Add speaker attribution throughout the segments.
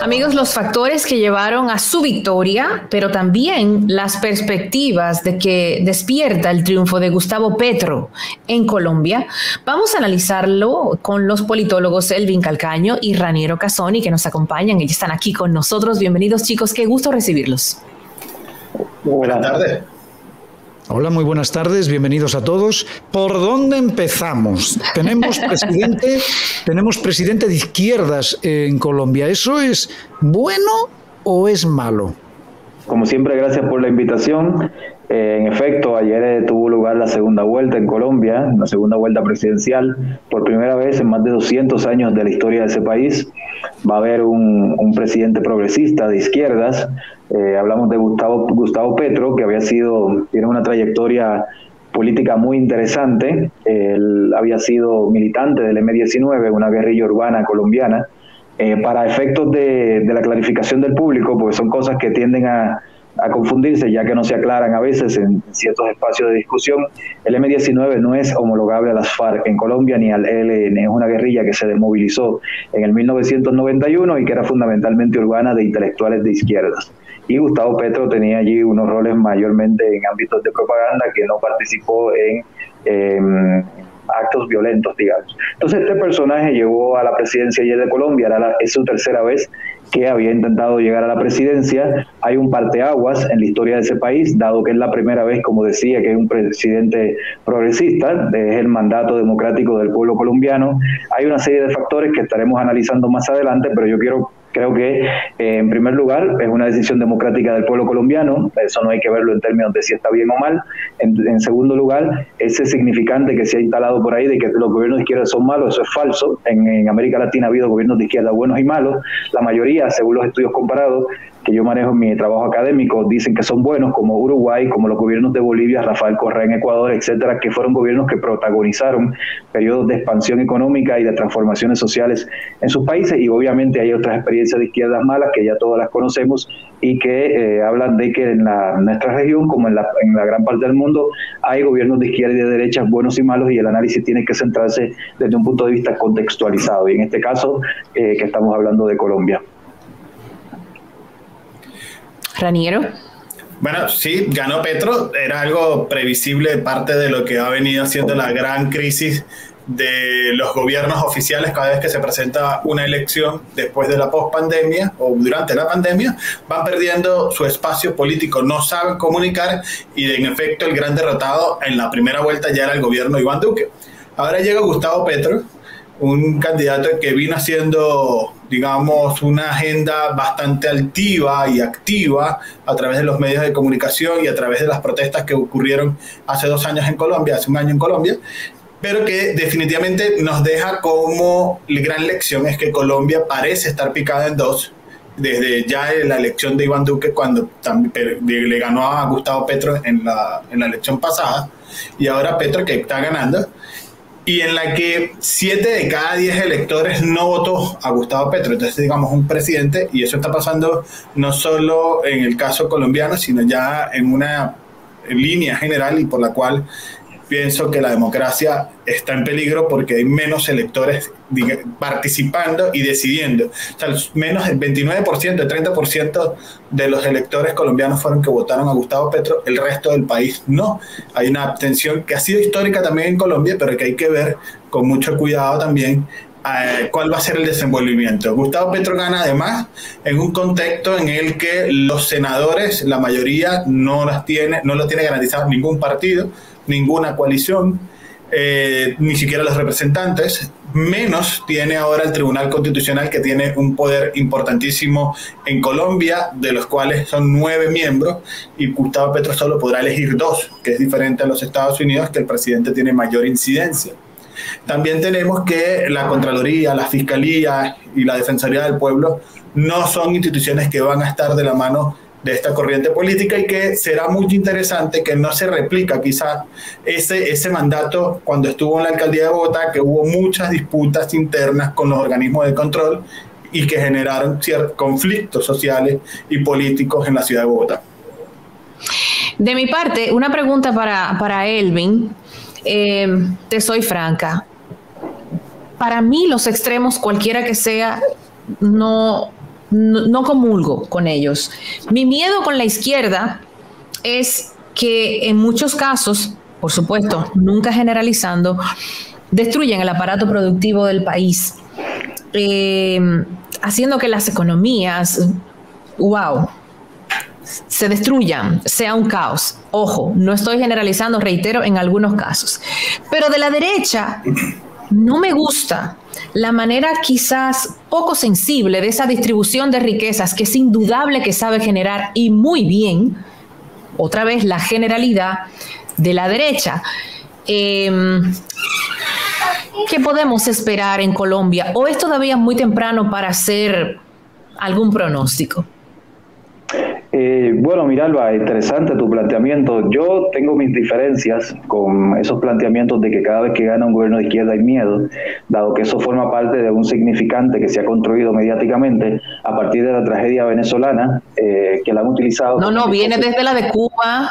Speaker 1: Amigos, los factores que llevaron a su victoria, pero también las perspectivas de que despierta el triunfo de Gustavo Petro en Colombia, vamos a analizarlo con los politólogos Elvin Calcaño y Raniero Casoni, que nos acompañan. Ellos están aquí con nosotros. Bienvenidos, chicos. Qué gusto recibirlos.
Speaker 2: Buenas tardes.
Speaker 3: Hola, muy buenas tardes, bienvenidos a todos. ¿Por dónde empezamos? Tenemos presidente de izquierdas en Colombia. ¿Eso es bueno o es malo?
Speaker 2: Como siempre, gracias por la invitación. En efecto, ayer tuvo lugar la segunda vuelta en Colombia, la segunda vuelta presidencial. Por primera vez en más de 200 años de la historia de ese país va a haber un presidente progresista de izquierdas. Hablamos de Gustavo Petro, que tiene una trayectoria política muy interesante. Él había sido militante del M-19, una guerrilla urbana colombiana. Para efectos de la clarificación del público, porque son cosas que tienden a confundirse, ya que no se aclaran a veces en ciertos espacios de discusión. El M-19 no es homologable a las FARC en Colombia ni al ELN, es una guerrilla que se desmovilizó en el 1991 y que era fundamentalmente urbana de intelectuales de izquierdas. Y Gustavo Petro tenía allí unos roles mayormente en ámbitos de propaganda, que no participó en actos violentos, digamos. Entonces este personaje llegó a la presidencia ayer de Colombia, es su tercera vez que había intentado llegar a la presidencia. Hay un parteaguas en la historia de ese país, dado que es la primera vez, como decía, que hay un presidente progresista, es el mandato democrático del pueblo colombiano. Hay una serie de factores que estaremos analizando más adelante, pero yo creo que en primer lugar es una decisión democrática del pueblo colombiano, eso no hay que verlo en términos de si está bien o mal. En segundo lugar, ese significante que se ha instalado por ahí de que los gobiernos de izquierda son malos, eso es falso. En América Latina ha habido gobiernos de izquierda buenos y malos. La mayoría, según los estudios comparados que yo manejo en mi trabajo académico, dicen que son buenos, como Uruguay, como los gobiernos de Bolivia, Rafael Correa en Ecuador, etcétera, que fueron gobiernos que protagonizaron periodos de expansión económica y de transformaciones sociales en sus países. Y obviamente hay otras experiencias de izquierdas malas que ya todas las conocemos y que hablan de que en nuestra región, como en la gran parte del mundo, hay gobiernos de izquierda y de derecha buenos y malos, y el análisis tiene que centrarse desde un punto de vista contextualizado, y en este caso que estamos hablando de Colombia.
Speaker 1: Raniero.
Speaker 4: Bueno, sí, ganó Petro, era algo previsible, parte de lo que ha venido siendo la gran crisis de los gobiernos oficiales. Cada vez que se presenta una elección después de la pospandemia o durante la pandemia, van perdiendo su espacio político, no saben comunicar, y en efecto el gran derrotado en la primera vuelta ya era el gobierno de Iván Duque. Ahora llega Gustavo Petro, un candidato que vino haciendo, digamos, una agenda bastante altiva y activa a través de los medios de comunicación y a través de las protestas que ocurrieron hace 2 años en Colombia, hace 1 año en Colombia, pero que definitivamente nos deja como gran lección es que Colombia parece estar picada en dos, desde ya la elección de Iván Duque, cuando le ganó a Gustavo Petro en la elección pasada, y ahora Petro, que está ganando, y en la que 7 de cada 10 electores no votó a Gustavo Petro. Entonces, digamos, un presidente, y eso está pasando no solo en el caso colombiano, sino ya en una línea general, y por la cual pienso que la democracia está en peligro porque hay menos electores participando y decidiendo. O sea, menos del 29%, el 30% de los electores colombianos fueron que votaron a Gustavo Petro, el resto del país no. Hay una abstención que ha sido histórica también en Colombia, pero que hay que ver con mucho cuidado también cuál va a ser el desenvolvimiento. Gustavo Petro gana además en un contexto en el que los senadores, la mayoría, no lo tiene garantizado ningún partido, ninguna coalición, ni siquiera los representantes, menos tiene ahora el Tribunal Constitucional, que tiene un poder importantísimo en Colombia, de los cuales son 9 miembros, y Gustavo Petro solo podrá elegir 2, que es diferente a los Estados Unidos, que el presidente tiene mayor incidencia. También tenemos que la Contraloría, la Fiscalía y la Defensoría del Pueblo no son instituciones que van a estar de la mano de esta corriente política, y que será muy interesante que no se replica quizás ese mandato cuando estuvo en la alcaldía de Bogotá, que hubo muchas disputas internas con los organismos de control y que generaron ciertos conflictos sociales y políticos en la ciudad de Bogotá.
Speaker 1: De mi parte, una pregunta para Elvin. Te soy franca. Para mí los extremos, cualquiera que sea, no no comulgo con ellos. Mi miedo con la izquierda es que en muchos casos, por supuesto, nunca generalizando, destruyen el aparato productivo del país, haciendo que las economías, se destruyan, sea un caos. Ojo, no estoy generalizando, reitero, en algunos casos. Pero de la derecha no me gusta la manera quizás poco sensible de esa distribución de riquezas que es indudable que sabe generar y muy bien, otra vez la generalidad de la derecha. ¿Qué podemos esperar en Colombia? ¿O es todavía muy temprano para hacer algún pronóstico?
Speaker 2: Bueno, Miralba, interesante tu planteamiento. Yo tengo mis diferencias con esos planteamientos de que cada vez que gana un gobierno de izquierda hay miedo, dado que eso forma parte de un significante que se ha construido mediáticamente a partir de la tragedia venezolana, que la han utilizado.
Speaker 1: No, viene desde la de Cuba,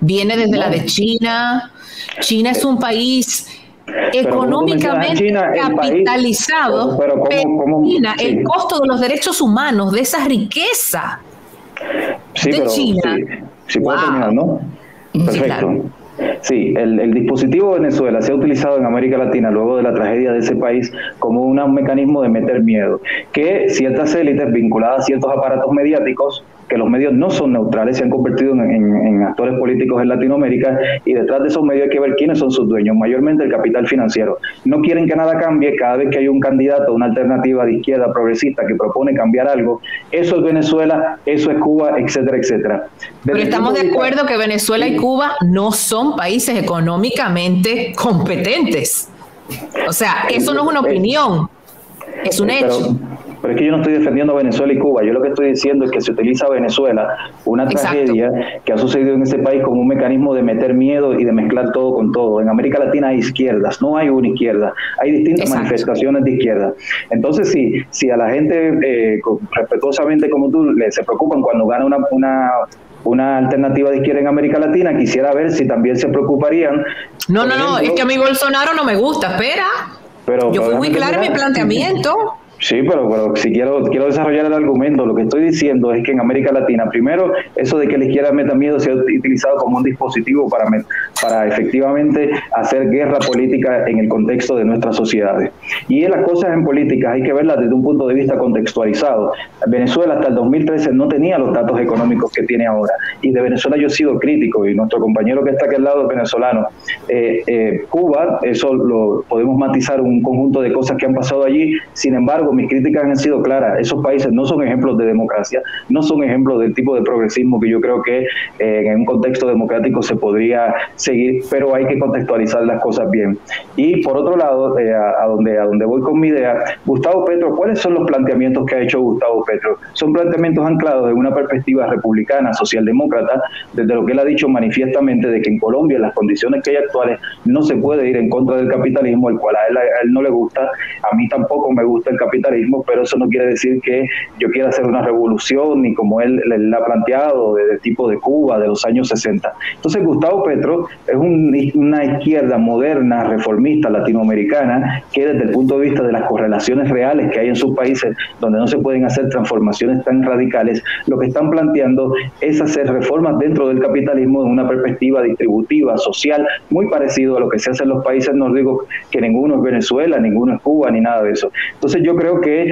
Speaker 1: viene desde la de China. China es un país económicamente China, capitalizado, pero China, sí. El costo de los derechos humanos, de esa riqueza de China.
Speaker 2: Sí, puedo terminar, ¿no? Perfecto. Sí, claro. Sí, el dispositivo Venezuela se ha utilizado en América Latina luego de la tragedia de ese país como un mecanismo de meter miedo, que ciertas élites vinculadas a ciertos aparatos mediáticos, que los medios no son neutrales, se han convertido en actores políticos en Latinoamérica, y detrás de esos medios hay que ver quiénes son sus dueños, mayormente el capital financiero. No quieren que nada cambie. Cada vez que hay un candidato, una alternativa de izquierda progresista que propone cambiar algo, eso es Venezuela, eso es Cuba, etcétera, etcétera.
Speaker 1: Pero estamos de acuerdo que Venezuela y Cuba no son países económicamente competentes. O sea, eso no es una opinión, es un hecho.
Speaker 2: Pero es que yo no estoy defendiendo a Venezuela y Cuba. Yo lo que estoy diciendo es que se utiliza Venezuela, una tragedia que ha sucedido en ese país, como un mecanismo de meter miedo y de mezclar todo con todo. En América Latina hay izquierdas, no hay una izquierda, hay distintas manifestaciones de izquierda. Entonces, si a la gente, respetuosamente como tú, se preocupan cuando gana una alternativa de izquierda en América Latina, quisiera ver si también se preocuparían.
Speaker 1: No, es que a mí Bolsonaro no me gusta, espera. Yo fui muy clara en mi planteamiento.
Speaker 2: Sí, pero si quiero desarrollar el argumento, lo que estoy diciendo es que en América Latina, primero, eso de que la izquierda meta miedo se ha utilizado como un dispositivo para efectivamente hacer guerra política en el contexto de nuestras sociedades. Y las cosas en política hay que verlas desde un punto de vista contextualizado. Venezuela hasta el 2013 no tenía los datos económicos que tiene ahora, y de Venezuela yo he sido crítico, y nuestro compañero que está aquí al lado es venezolano. Cuba, eso lo podemos matizar, un conjunto de cosas que han pasado allí. Sin embargo, mis críticas han sido claras. Esos países no son ejemplos de democracia, no son ejemplos del tipo de progresismo que yo creo que en un contexto democrático se podría seguir, pero hay que contextualizar las cosas bien. Y por otro lado, a donde voy con mi idea, Gustavo Petro, ¿cuáles son los planteamientos que ha hecho Gustavo Petro? Son planteamientos anclados en una perspectiva republicana, socialdemócrata, desde lo que él ha dicho manifiestamente de que en Colombia, en las condiciones que hay actuales, no se puede ir en contra del capitalismo, el cual a él no le gusta. A mí tampoco me gusta el capitalismo, pero eso no quiere decir que yo quiera hacer una revolución, ni como él ha planteado, de tipo de Cuba, de los años 60. Entonces Gustavo Petro es una izquierda moderna, reformista, latinoamericana, que desde el punto de vista de las correlaciones reales que hay en sus países, donde no se pueden hacer transformaciones tan radicales, lo que están planteando es hacer reformas dentro del capitalismo en una perspectiva distributiva, social, muy parecido a lo que se hace en los países nórdicos, que ninguno es Venezuela, ninguno es Cuba, ni nada de eso. Entonces yo creo que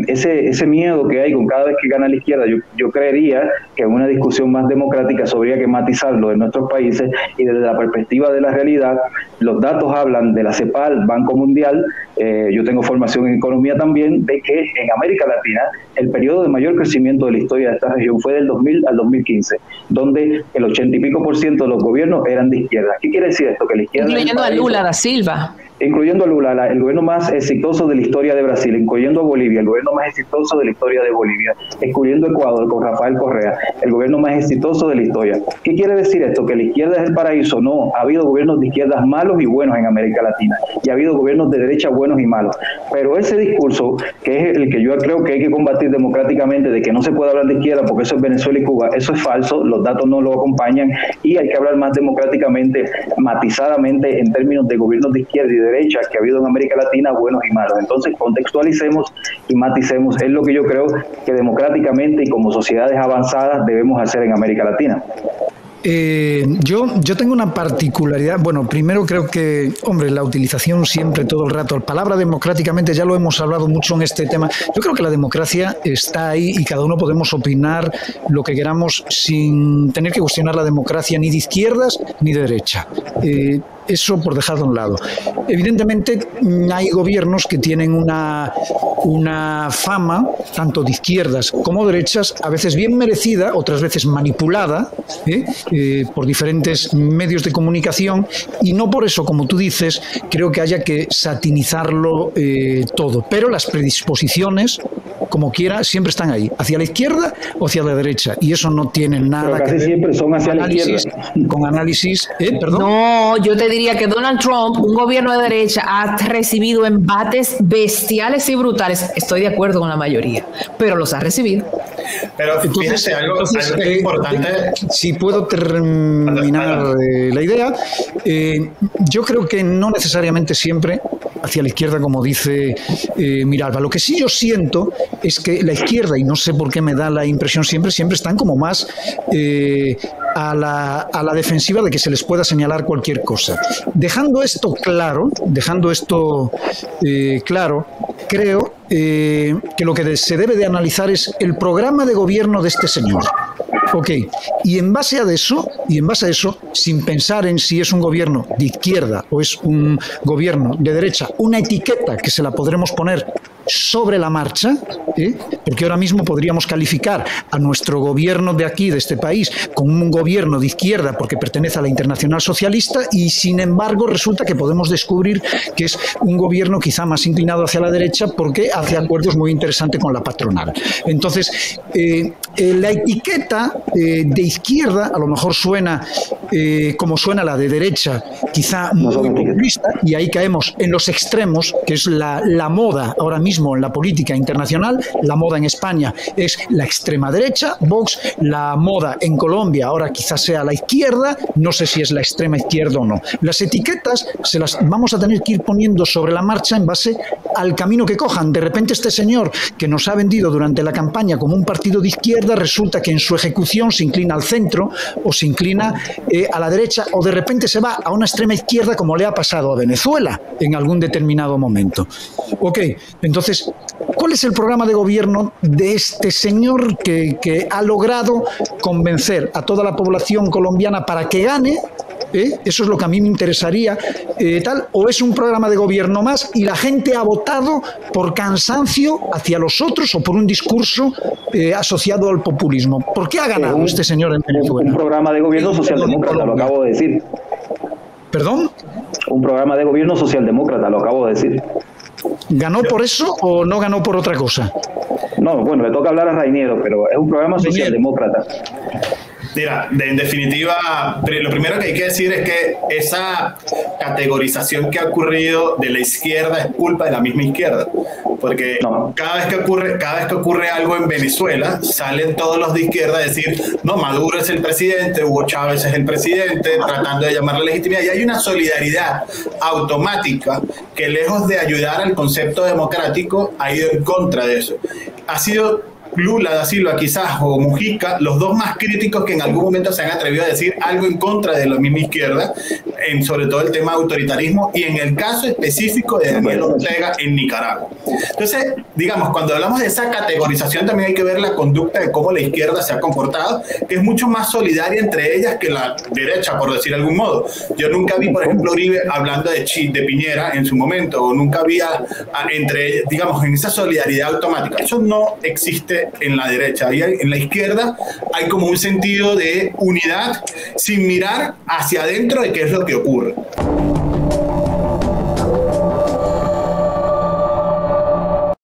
Speaker 2: ese miedo que hay con cada vez que gana la izquierda, yo creería que en una discusión más democrática habría que matizarlo en nuestros países, y desde la perspectiva de la realidad, los datos hablan de la CEPAL, Banco Mundial, yo tengo formación en economía también, de que en América Latina el periodo de mayor crecimiento de la historia de esta región fue del 2000 al 2015, donde el 80 y pico % de los gobiernos eran de izquierda. ¿Qué quiere decir esto? Que la izquierda,
Speaker 1: incluyendo a Lula da Silva.
Speaker 2: Incluyendo a Lula, el gobierno más exitoso de la historia de Brasil, incluyendo a Bolivia, el gobierno más exitoso de la historia de Bolivia, incluyendo Ecuador con Rafael Correa, el gobierno más exitoso de la historia. ¿Qué quiere decir esto? ¿Que la izquierda es el paraíso? No, ha habido gobiernos de izquierdas malos y buenos en América Latina, y ha habido gobiernos de derecha buenos y malos. Pero ese discurso, que es el que yo creo que hay que combatir democráticamente, de que no se puede hablar de izquierda porque eso es Venezuela y Cuba, eso es falso, los datos no lo acompañan, y hay que hablar más democráticamente, matizadamente, en términos de gobiernos de izquierda y derecha que ha habido en América Latina, buenos y malos. Entonces contextualicemos y maticemos, es lo que yo creo que democráticamente y como sociedades avanzadas debemos hacer en América Latina.
Speaker 3: Yo tengo una particularidad. Bueno, primero creo que, hombre, la utilización siempre, todo el rato, la palabra democráticamente, ya lo hemos hablado mucho en este tema. Yo creo que la democracia está ahí y cada uno podemos opinar lo que queramos sin tener que cuestionar la democracia ni de izquierdas ni de derecha. Eso por dejar de un lado. Evidentemente hay gobiernos que tienen una fama, tanto de izquierdas como derechas, a veces bien merecida, otras veces manipulada, por diferentes medios de comunicación, y no por eso, como tú dices, creo que haya que satinizarlo todo. Pero las predisposiciones, como quiera, siempre están ahí, hacia la izquierda o hacia la derecha, y eso no tiene nada que ver.
Speaker 2: Siempre son hacia la izquierda.
Speaker 3: Con análisis, perdón.
Speaker 1: No, yo te diría que Donald Trump, un gobierno de derecha, ha recibido embates bestiales y brutales. Estoy de acuerdo con la mayoría, pero los ha recibido.
Speaker 4: Pero fíjate algo importante.
Speaker 3: Si puedo terminar la idea, yo creo que no necesariamente siempre hacia la izquierda, como dice Miralba. Lo que sí yo siento es que la izquierda, y no sé por qué me da la impresión siempre están como más a la defensiva de que se les pueda señalar cualquier cosa. Dejando esto claro, creo que lo que se debe de analizar es el programa de gobierno de este señor. Ok, y en base a eso, sin pensar en si es un gobierno de izquierda o es un gobierno de derecha, una etiqueta que se la podremos poner sobre la marcha, porque ahora mismo podríamos calificar a nuestro gobierno de aquí, de este país, como un gobierno de izquierda porque pertenece a la Internacional Socialista, y sin embargo resulta que podemos descubrir que es un gobierno quizá más inclinado hacia la derecha porque hace acuerdos muy interesantes con la patronal. Entonces, la etiqueta de izquierda a lo mejor suena como suena la de derecha, quizá muy populista, y ahí caemos en los extremos, que es la moda ahora mismo en la política internacional. La moda en España es la extrema derecha, Vox. La moda en Colombia ahora quizás sea la izquierda, no sé si es la extrema izquierda o no. Las etiquetas se las vamos a tener que ir poniendo sobre la marcha en base al camino que cojan. De repente este señor que nos ha vendido durante la campaña como un partido de izquierda, resulta que en su ejecución se inclina al centro o se inclina a la derecha, o de repente se va a una extrema izquierda, como le ha pasado a Venezuela en algún determinado momento. Ok, entonces, ¿cuál es el programa de gobierno de este señor que ha logrado convencer a toda la población colombiana para que gane? Eso es lo que a mí me interesaría, o es un programa de gobierno más y la gente ha votado por cansancio hacia los otros o por un discurso asociado al populismo. ¿Por qué ha ganado este señor en Venezuela?
Speaker 2: Un programa de gobierno socialdemócrata, lo acabo de decir.
Speaker 3: ¿Perdón?
Speaker 2: Un programa de gobierno socialdemócrata, lo acabo de decir.
Speaker 3: ¿Ganó por eso o no ganó por otra cosa?
Speaker 2: No, bueno, le toca hablar a Rainiero, pero es un programa socialdemócrata.
Speaker 4: Mira, en definitiva, lo primero que hay que decir es que esa categorización que ha ocurrido de la izquierda es culpa de la misma izquierda, porque cada vez que ocurre algo en Venezuela, salen todos los de izquierda a decir, no, Maduro es el presidente, Hugo Chávez es el presidente, tratando de llamar la legitimidad, y hay una solidaridad automática que, lejos de ayudar al concepto democrático, ha ido en contra de eso. Ha sido Lula da Silva quizás o Mujica, los dos más críticos que en algún momento se han atrevido a decir algo en contra de la misma izquierda, sobre todo el tema de autoritarismo y en el caso específico de Daniel Ortega en Nicaragua. Entonces, digamos, cuando hablamos de esa categorización también hay que ver la conducta de cómo la izquierda se ha comportado, que es mucho más solidaria entre ellas que la derecha, por decir de algún modo. Yo nunca vi, por ejemplo, Uribe hablando de Piñera en su momento, o nunca vi entre ellas, digamos, en esa solidaridad automática. Eso no existe en la derecha. Y en la izquierda hay como un sentido de unidad sin mirar hacia adentro de qué es lo que ocurre.